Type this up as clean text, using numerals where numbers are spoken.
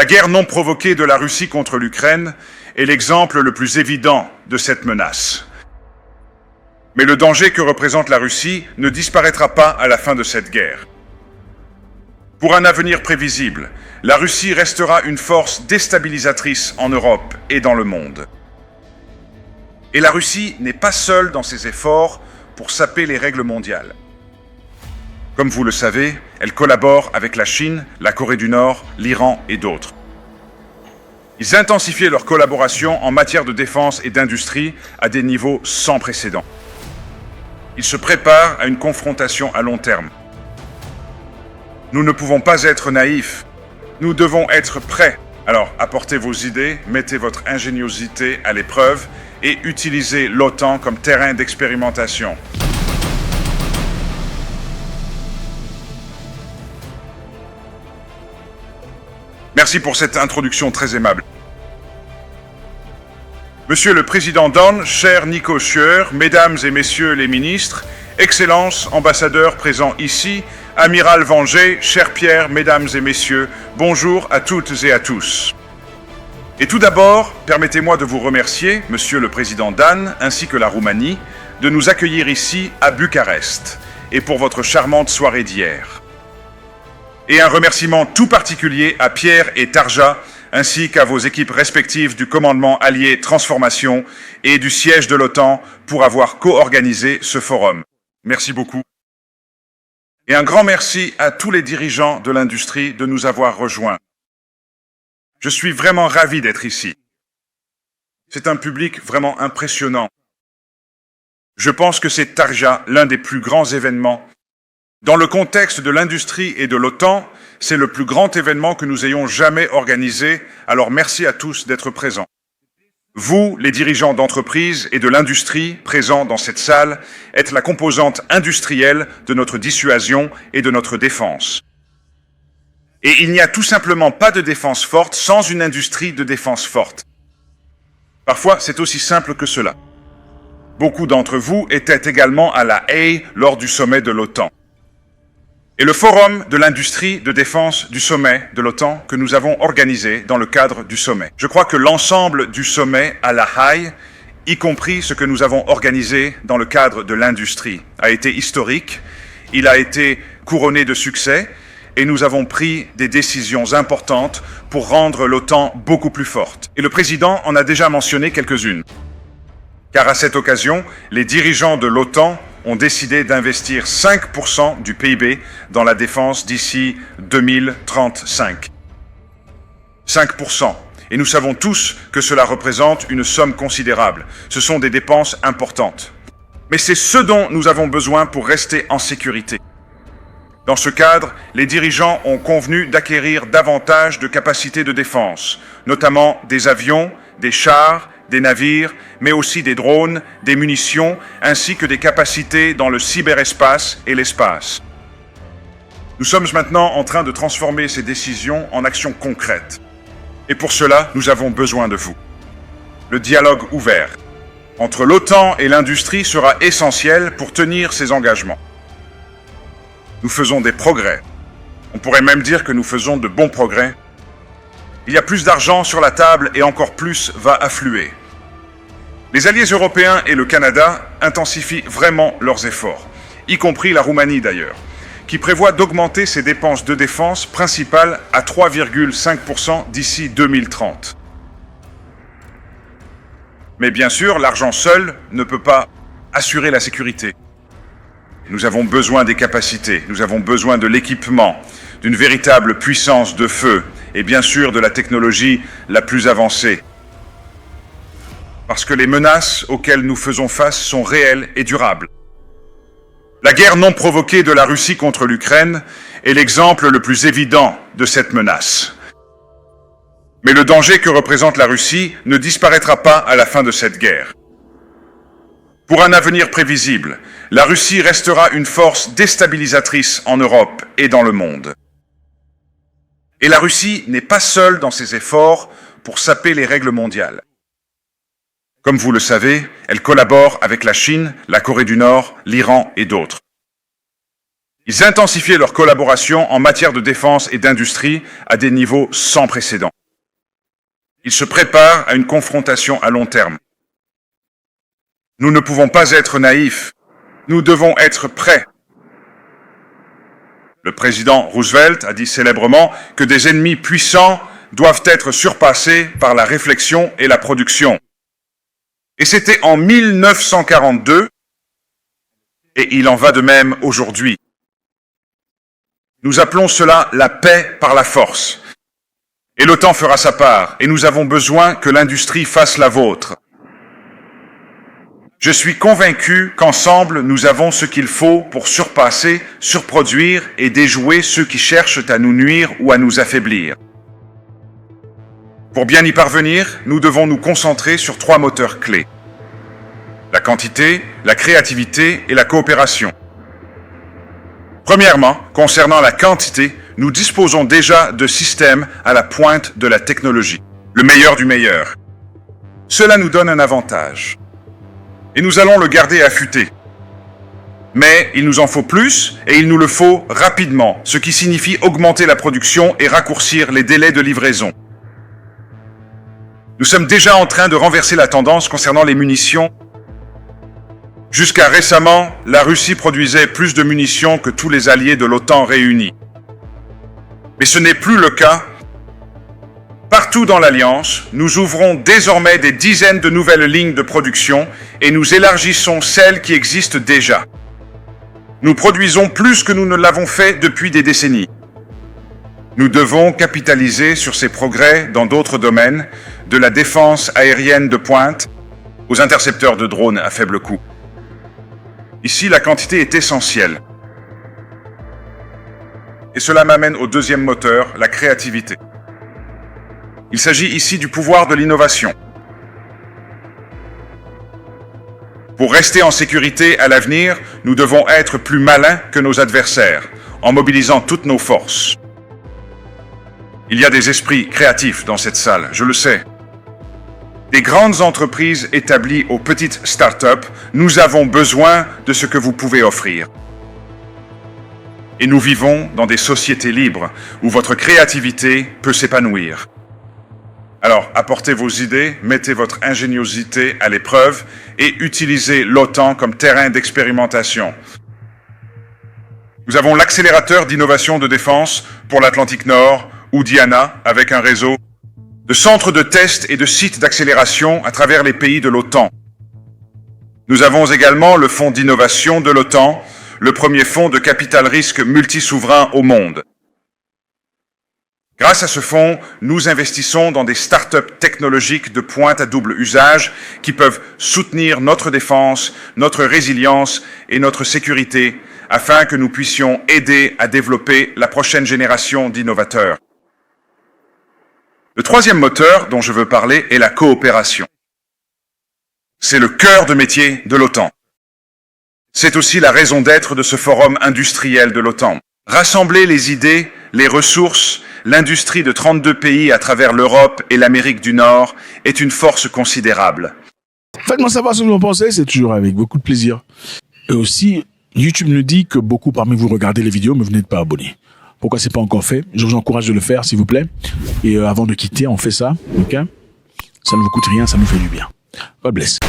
La guerre non provoquée de la Russie contre l'Ukraine est l'exemple le plus évident de cette menace. Mais le danger que représente la Russie ne disparaîtra pas à la fin de cette guerre. Pour un avenir prévisible, la Russie restera une force déstabilisatrice en Europe et dans le monde. Et la Russie n'est pas seule dans ses efforts pour saper les règles mondiales. Comme vous le savez, elle collabore avec la Chine, la Corée du Nord, l'Iran et d'autres. Ils intensifient leur collaboration en matière de défense et d'industrie à des niveaux sans précédent. Ils se préparent à une confrontation à long terme. Nous ne pouvons pas être naïfs. Nous devons être prêts. Alors, apportez vos idées, mettez votre ingéniosité à l'épreuve et utilisez l'OTAN comme terrain d'expérimentation. Merci pour cette introduction très aimable. Monsieur le Président Don, cher Nico Schuer, Mesdames et Messieurs les ministres, Excellences, ambassadeurs présents ici, Amiral Vangé, cher Pierre, Mesdames et Messieurs, bonjour à toutes et à tous. Et tout d'abord, permettez-moi de vous remercier, Monsieur le Président Dan, ainsi que la Roumanie, de nous accueillir ici à Bucarest, et pour votre charmante soirée d'hier. Et un remerciement tout particulier à Pierre et Tarja, ainsi qu'à vos équipes respectives du commandement allié Transformation et du siège de l'OTAN pour avoir co-organisé ce forum. Merci beaucoup. Et un grand merci à tous les dirigeants de l'industrie de nous avoir rejoints. Je suis vraiment ravi d'être ici. C'est un public vraiment impressionnant. Je pense que c'est Tarja, l'un des plus grands événements. Dans le contexte de l'industrie et de l'OTAN, c'est le plus grand événement que nous ayons jamais organisé, alors merci à tous d'être présents. Vous, les dirigeants d'entreprises et de l'industrie présents dans cette salle, êtes la composante industrielle de notre dissuasion et de notre défense. Et il n'y a tout simplement pas de défense forte sans une industrie de défense forte. Parfois, c'est aussi simple que cela. Beaucoup d'entre vous étaient également à La Haye lors du sommet de l'OTAN. Et le forum de l'industrie de défense du sommet de l'OTAN que nous avons organisé dans le cadre du sommet. Je crois que l'ensemble du sommet à La Haye, y compris ce que nous avons organisé dans le cadre de l'industrie, a été historique, il a été couronné de succès et nous avons pris des décisions importantes pour rendre l'OTAN beaucoup plus forte. Et le président en a déjà mentionné quelques-unes. Car à cette occasion, les dirigeants de l'OTAN ont décidé d'investir 5% du PIB dans la défense d'ici 2035. 5%. Et nous savons tous que cela représente une somme considérable. Ce sont des dépenses importantes. Mais c'est ce dont nous avons besoin pour rester en sécurité. Dans ce cadre, les dirigeants ont convenu d'acquérir davantage de capacités de défense, notamment des avions, des chars, des navires, mais aussi des drones, des munitions, ainsi que des capacités dans le cyberespace et l'espace. Nous sommes maintenant en train de transformer ces décisions en actions concrètes. Et pour cela, nous avons besoin de vous. Le dialogue ouvert entre l'OTAN et l'industrie sera essentiel pour tenir ces engagements. Nous faisons des progrès. On pourrait même dire que nous faisons de bons progrès. Il y a plus d'argent sur la table et encore plus va affluer. Les alliés européens et le Canada intensifient vraiment leurs efforts, y compris la Roumanie d'ailleurs, qui prévoit d'augmenter ses dépenses de défense principales à 3,5% d'ici 2030. Mais bien sûr, l'argent seul ne peut pas assurer la sécurité. Nous avons besoin des capacités, nous avons besoin de l'équipement, d'une véritable puissance de feu et bien sûr de la technologie la plus avancée. Parce que les menaces auxquelles nous faisons face sont réelles et durables. La guerre non provoquée de la Russie contre l'Ukraine est l'exemple le plus évident de cette menace. Mais le danger que représente la Russie ne disparaîtra pas à la fin de cette guerre. Pour un avenir prévisible, la Russie restera une force déstabilisatrice en Europe et dans le monde. Et la Russie n'est pas seule dans ses efforts pour saper les règles mondiales. Comme vous le savez, elle collabore avec la Chine, la Corée du Nord, l'Iran et d'autres. Ils intensifiaient leur collaboration en matière de défense et d'industrie à des niveaux sans précédent. Ils se préparent à une confrontation à long terme. Nous ne pouvons pas être naïfs. Nous devons être prêts. Le président Roosevelt a dit célèbrement que des ennemis puissants doivent être surpassés par la réflexion et la production. Et c'était en 1942, et il en va de même aujourd'hui. Nous appelons cela la paix par la force. Et l'OTAN fera sa part, et nous avons besoin que l'industrie fasse la vôtre. Je suis convaincu qu'ensemble, nous avons ce qu'il faut pour surpasser, surproduire et déjouer ceux qui cherchent à nous nuire ou à nous affaiblir. Pour bien y parvenir, nous devons nous concentrer sur 3 moteurs clés. La quantité, la créativité et la coopération. Premièrement, concernant la quantité, nous disposons déjà de systèmes à la pointe de la technologie, le meilleur du meilleur. Cela nous donne un avantage. Et nous allons le garder affûté. Mais il nous en faut plus, et il nous le faut rapidement, ce qui signifie augmenter la production et raccourcir les délais de livraison. Nous sommes déjà en train de renverser la tendance concernant les munitions. Jusqu'à récemment, la Russie produisait plus de munitions que tous les alliés de l'OTAN réunis. Mais ce n'est plus le cas. Partout dans l'Alliance, nous ouvrons désormais des dizaines de nouvelles lignes de production et nous élargissons celles qui existent déjà. Nous produisons plus que nous ne l'avons fait depuis des décennies. Nous devons capitaliser sur ces progrès dans d'autres domaines, de la défense aérienne de pointe aux intercepteurs de drones à faible coût. Ici, la quantité est essentielle. Et cela m'amène au deuxième moteur, la créativité. Il s'agit ici du pouvoir de l'innovation. Pour rester en sécurité à l'avenir, nous devons être plus malins que nos adversaires, en mobilisant toutes nos forces. Il y a des esprits créatifs dans cette salle, je le sais. Des grandes entreprises établies aux petites start-up, nous avons besoin de ce que vous pouvez offrir. Et nous vivons dans des sociétés libres où votre créativité peut s'épanouir. Alors, apportez vos idées, mettez votre ingéniosité à l'épreuve et utilisez l'OTAN comme terrain d'expérimentation. Nous avons l'accélérateur d'innovation de défense pour l'Atlantique Nord, ou Diana, avec un réseau de centres de tests et de sites d'accélération à travers les pays de l'OTAN. Nous avons également le fonds d'innovation de l'OTAN, le premier fonds de capital risque multisouverain au monde. Grâce à ce fonds, nous investissons dans des start-up technologiques de pointe à double usage qui peuvent soutenir notre défense, notre résilience et notre sécurité afin que nous puissions aider à développer la prochaine génération d'innovateurs. Le troisième moteur dont je veux parler est la coopération. C'est le cœur de métier de l'OTAN. C'est aussi la raison d'être de ce forum industriel de l'OTAN. Rassembler les idées, les ressources, l'industrie de 32 pays à travers l'Europe et l'Amérique du Nord est une force considérable. Faites-moi savoir ce que vous en pensez, c'est toujours avec beaucoup de plaisir. Et aussi, YouTube nous dit que beaucoup parmi vous regardez les vidéos, mais vous n'êtes pas abonnés. Pourquoi c'est pas encore fait? Je vous encourage de le faire, s'il vous plaît. Et avant de quitter, on fait ça, ok? Ça ne vous coûte rien, ça nous fait du bien. God bless.